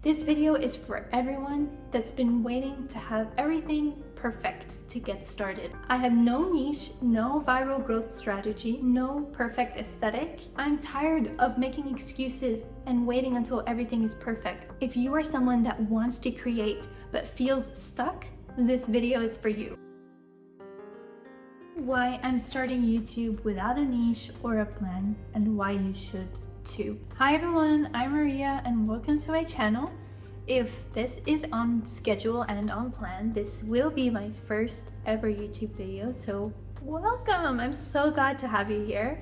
This video is for everyone that's been waiting to have everything perfect to get started. I have no niche, no viral growth strategy, no perfect aesthetic. I'm tired of making excuses and waiting until everything is perfect. If you are someone that wants to create but feels stuck, this video is for you. Why I'm starting YouTube without a niche or a plan, and why you should too. Hi everyone, I'm Maria and welcome to my channel. If this is on schedule and on plan, this will be my first ever YouTube video, so welcome! I'm so glad to have you here.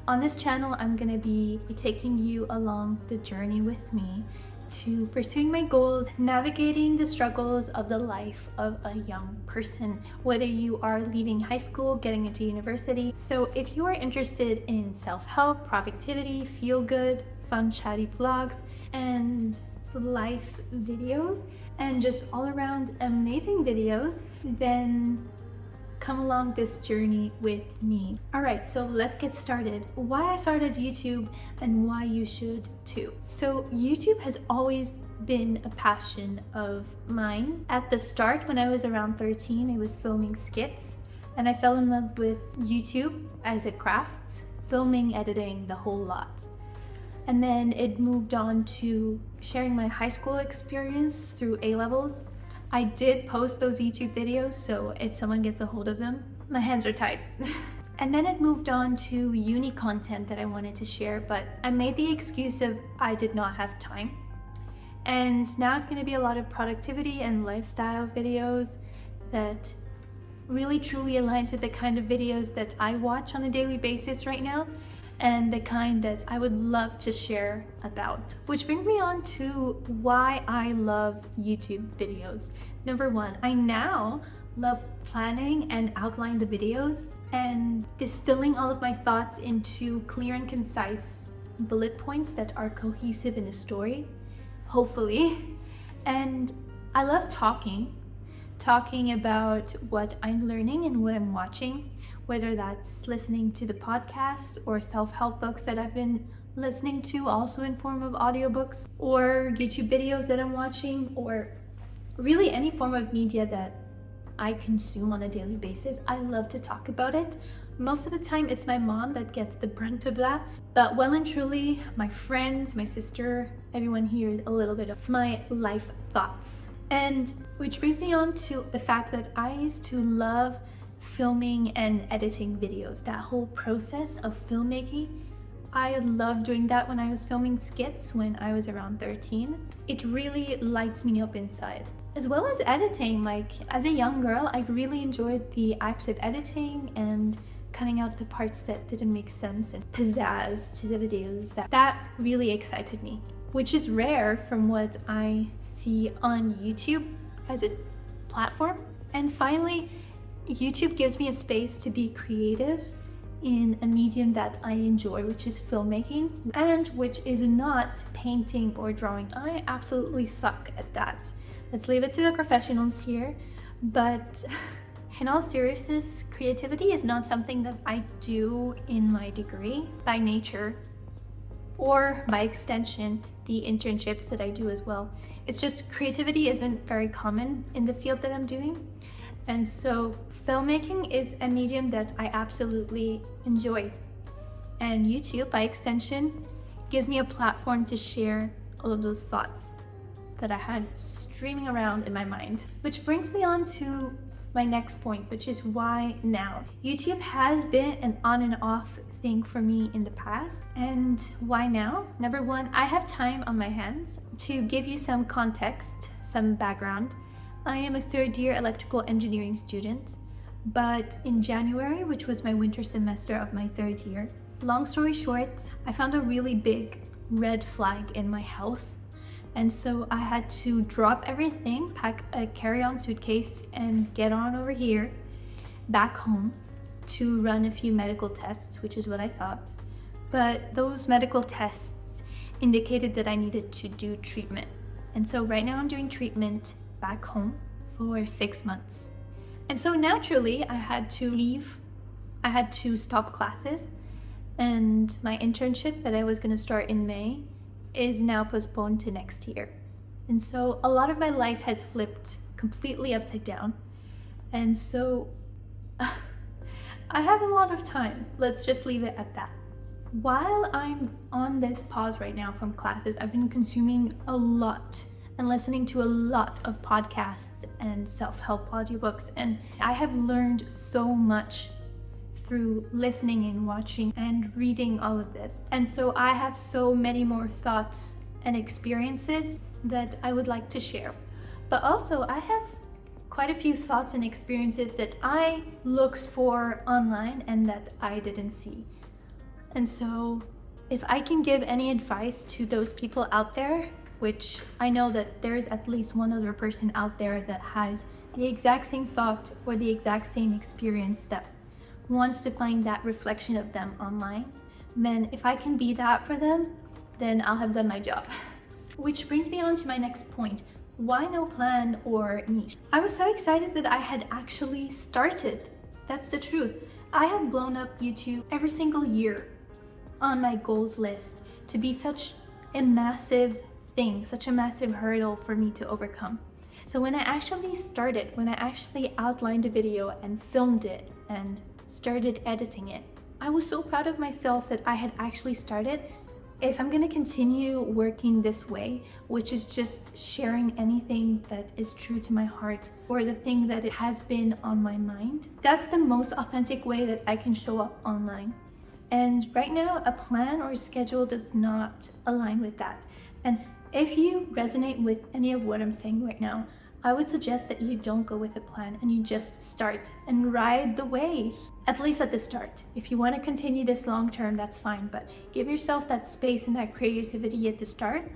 On this channel, I'm gonna be taking you along the journey with me to pursuing my goals, navigating the struggles of the life of a young person, whether you are leaving high school, getting into university. So if you are interested in self-help, productivity, feel-good, fun, chatty vlogs, and life videos, and just all around amazing videos, then come along this journey with me. All right, so let's get started. Why I started YouTube and why you should too. So YouTube has always been a passion of mine. At the start, when I was around 13, I was filming skits and I fell in love with YouTube as a craft, filming, editing, the whole lot. And then it moved on to sharing my high school experience through A-levels. I did post those YouTube videos, so if someone gets a hold of them, my hands are tied. And then it moved on to uni content that I wanted to share, but I made the excuse of I did not have time. And now it's gonna be a lot of productivity and lifestyle videos that really truly aligns with the kind of videos that I watch on a daily basis right now, and the kind that I would love to share about. Which brings me on to why I love YouTube videos. Number one, I now love planning and outlining the videos and distilling all of my thoughts into clear and concise bullet points that are cohesive in a story, hopefully. And I love talking about what I'm learning and what I'm watching, whether that's listening to the podcast or self-help books that I've been listening to, also in form of audiobooks, or YouTube videos that I'm watching, or really any form of media that I consume on a daily basis. I love to talk about it. Most of the time it's my mom that gets the brunt of that, but well and truly my friends, my sister, everyone hears a little bit of my life thoughts. And which brings me on to the fact that I used to love filming and editing videos. That whole process of filmmaking, I loved doing that when I was filming skits when I was around 13. It really lights me up inside. As well as editing, like as a young girl, I really enjoyed the act of editing and cutting out the parts that didn't make sense and pizzazz to the videos. That really excited me, which is rare from what I see on YouTube as a platform. And finally, YouTube gives me a space to be creative in a medium that I enjoy, which is filmmaking, and which is not painting or drawing. I absolutely suck at that. Let's leave it to the professionals here. But in all seriousness, creativity is not something that I do in my degree by nature, or by extension, the internships that I do as well. It's just creativity isn't very common in the field that I'm doing. And so filmmaking is a medium that I absolutely enjoy. And YouTube, by extension, gives me a platform to share all of those thoughts that I had streaming around in my mind. Which brings me on to my next point, which is why now. YouTube has been an on and off thing for me in the past. And why now? Number one, I have time on my hands. To give you some context, some background, I am a third-year electrical engineering student, but in January, which was my winter semester of my third year, long story short, I found a really big red flag in my health. And so I had to drop everything, pack a carry-on suitcase, and get on over here, back home, to run a few medical tests, which is what I thought. But those medical tests indicated that I needed to do treatment. And so right now I'm doing treatment back home for 6 months. And so naturally I had to leave. I had to stop classes, and my internship that I was going to start in May is now postponed to next year. And so a lot of my life has flipped completely upside down. And so I have a lot of time. Let's just leave it at that. While I'm on this pause right now from classes, I've been consuming a lot and listening to a lot of podcasts and self-help audiobooks, and I have learned so much through listening and watching and reading all of this. And so I have so many more thoughts and experiences that I would like to share. But also I have quite a few thoughts and experiences that I looked for online and that I didn't see. And so if I can give any advice to those people out there, which I know that there's at least one other person out there that has the exact same thought or the exact same experience that wants to find that reflection of them online, then if I can be that for them, then I'll have done my job. Which brings me on to my next point. Why no plan or niche? I was so excited that I had actually started. That's the truth. I had blown up YouTube every single year on my goals list to be such a massive thing, such a massive hurdle for me to overcome. So when I actually started, when I actually outlined a video and filmed it and started editing it, I was so proud of myself that I had actually started. If I'm gonna continue working this way, which is just sharing anything that is true to my heart or the thing that it has been on my mind, that's the most authentic way that I can show up online. And right now, a plan or a schedule does not align with that. And if you resonate with any of what I'm saying right now, I would suggest that you don't go with a plan and you just start and ride the wave, at least at the start. If you want to continue this long term, that's fine, but give yourself that space and that creativity at the start.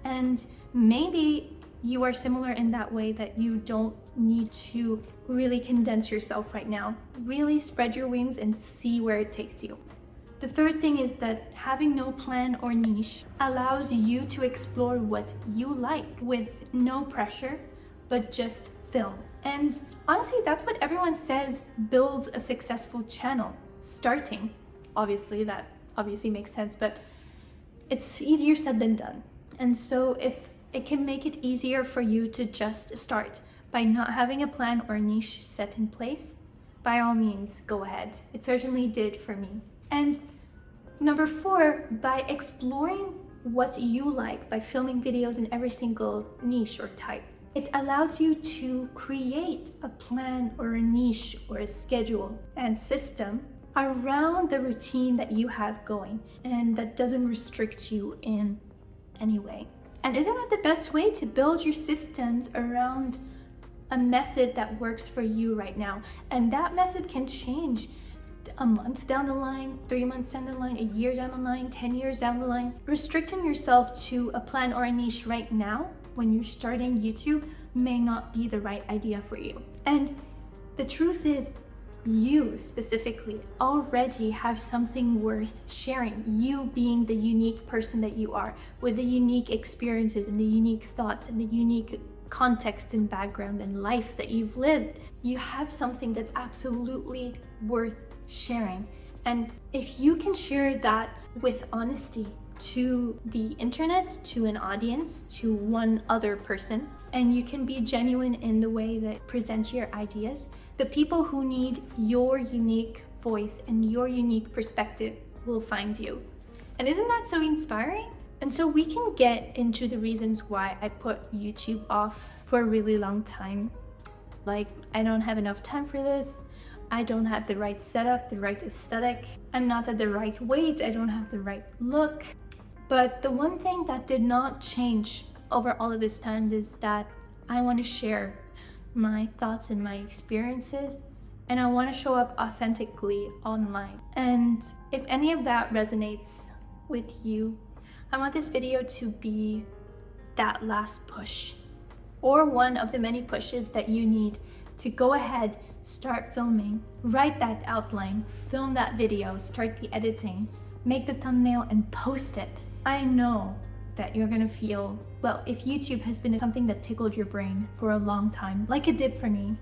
And maybe you are similar in that way that you don't need to really condense yourself right now. Really spread your wings and see where it takes you. The third thing is that having no plan or niche allows you to explore what you like with no pressure, but just film. And honestly, that's what everyone says builds a successful channel. Starting, that obviously makes sense, but it's easier said than done. And so if it can make it easier for you to just start by not having a plan or niche set in place, by all means, go ahead. It certainly did for me. And number 4, by exploring what you like, by filming videos in every single niche or type, it allows you to create a plan or a niche or a schedule and system around the routine that you have going and that doesn't restrict you in any way. And isn't that the best way to build your systems around a method that works for you right now? And that method can change a month down the line, 3 months down the line, a year down the line, 10 years down the line. Restricting yourself to a plan or a niche right now when you're starting YouTube may not be the right idea for you. And the truth is, you specifically already have something worth sharing. You being the unique person that you are, with the unique experiences and the unique thoughts and the unique context and background and life that you've lived. You have something that's absolutely worth sharing. And if you can share that with honesty to the internet, to an audience, to one other person, and you can be genuine in the way that presents your ideas, the people who need your unique voice and your unique perspective will find you. And isn't that so inspiring? And so we can get into the reasons why I put YouTube off for a really long time. Like, I don't have enough time for this. I don't have the right setup, the right aesthetic. I'm not at the right weight. I don't have the right look. But the one thing that did not change over all of this time is that I want to share my thoughts and my experiences, and I want to show up authentically online. And if any of that resonates with you, I want this video to be that last push, or one of the many pushes that you need to go ahead, start filming, write that outline, film that video, start the editing, make the thumbnail and post it. I know that you're gonna feel, well, if YouTube has been something that tickled your brain for a long time, like it did for me,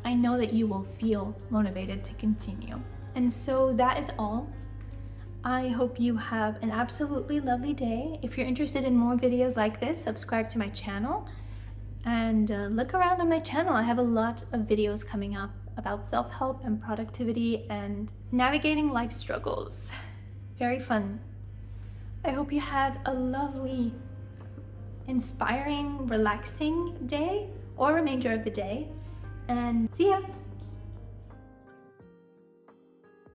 I know that you will feel motivated to continue. And so that is all. I hope you have an absolutely lovely day. If you're interested in more videos like this, subscribe to my channel and look around on my channel. I have a lot of videos coming up about self-help and productivity and navigating life struggles. Very fun. I hope you had a lovely, inspiring, relaxing day or remainder of the day, and see ya!